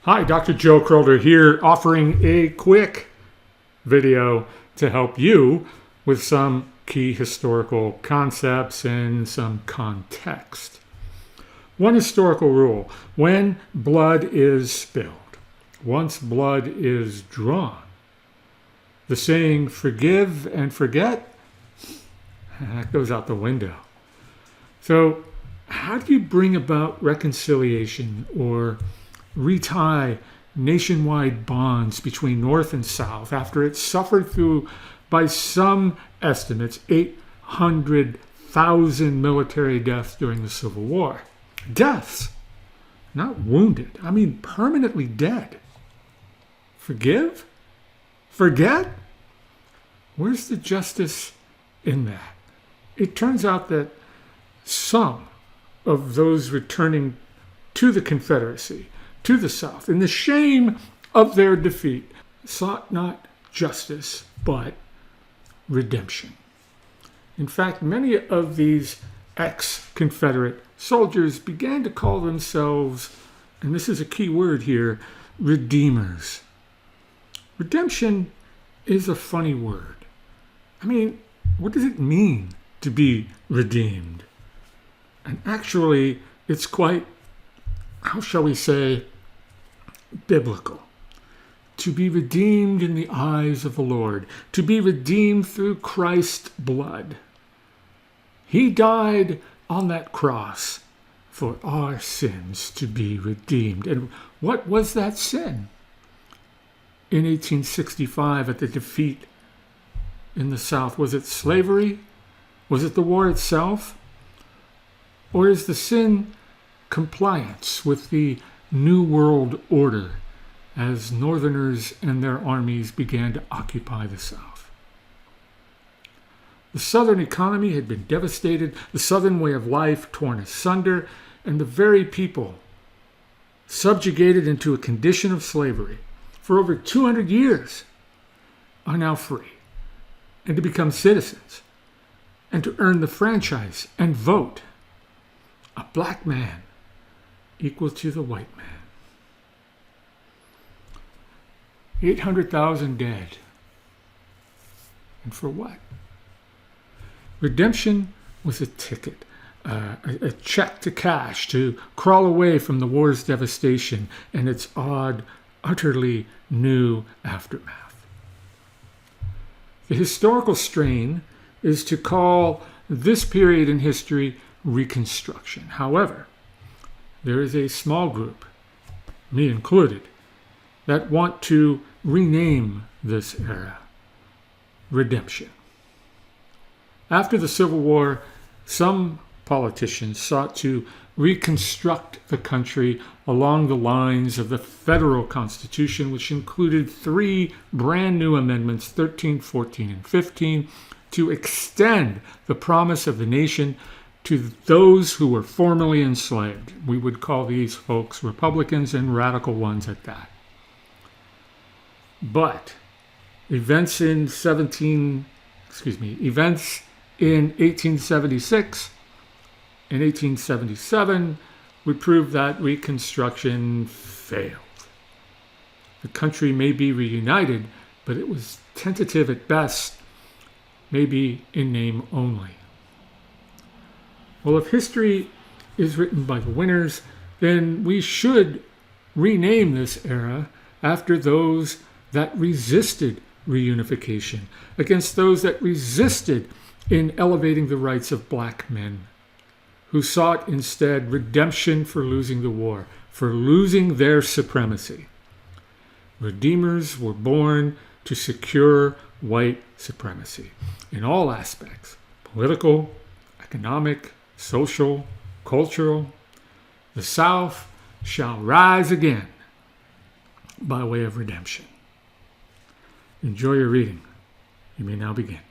Hi, Dr. Joe Crowder here, offering a quick video to help you with some key historical concepts and some context. One historical rule: when blood is spilled, once blood is drawn, the saying forgive and forget, that goes out the window. So how do you bring about reconciliation or retie nationwide bonds between North and South after it suffered through, by some estimates, 800,000 military deaths during the Civil War? Deaths, not wounded. I mean permanently dead. Forgive? Forget? Where's the justice in that? It turns out that some of those returning to the Confederacy, to the South, in the shame of their defeat, sought not justice, but redemption. In fact, many of these ex-Confederate soldiers began to call themselves, and this is a key word here, redeemers. Redemption is a funny word. I mean, what does it mean to be redeemed? And actually, it's quite, how shall we say, biblical. To be redeemed in the eyes of the Lord, to be redeemed through Christ's blood. He died on that cross for our sins to be redeemed. And what was that sin? In 1865, at the defeat in the South, was it slavery? Was it the war itself? Or is the sin compliance with the New World Order as Northerners and their armies began to occupy the South? The Southern economy had been devastated, the Southern way of life torn asunder, and the very people subjugated into a condition of slavery for over 200 years are now free, and to become citizens, and to earn the franchise and vote. A black man equal to the white man. 800,000 dead. And for what? Redemption was a ticket, a check to cash to crawl away from the war's devastation and its odd, utterly new aftermath. The historical strain is to call this period in history Reconstruction. However, there is a small group, me included, that want to rename this era Redemption. After the Civil War, some politicians sought to reconstruct the country along the lines of the federal Constitution, which included 3 brand new amendments, 13, 14, and 15, to extend the promise of the nation to those who were formerly enslaved. We would call these folks Republicans, and radical ones at that. But events in 1876 and 1877 would prove that Reconstruction failed. The country may be reunited, but it was tentative at best, maybe in name only. Well, if history is written by the winners, then we should rename this era after those that resisted reunification, against those that resisted in elevating the rights of black men, who sought instead redemption for losing the war, for losing their supremacy. Redeemers were born to secure white supremacy in all aspects: political, economic, social, cultural. The South shall rise again by way of redemption. Enjoy your reading. You may now begin.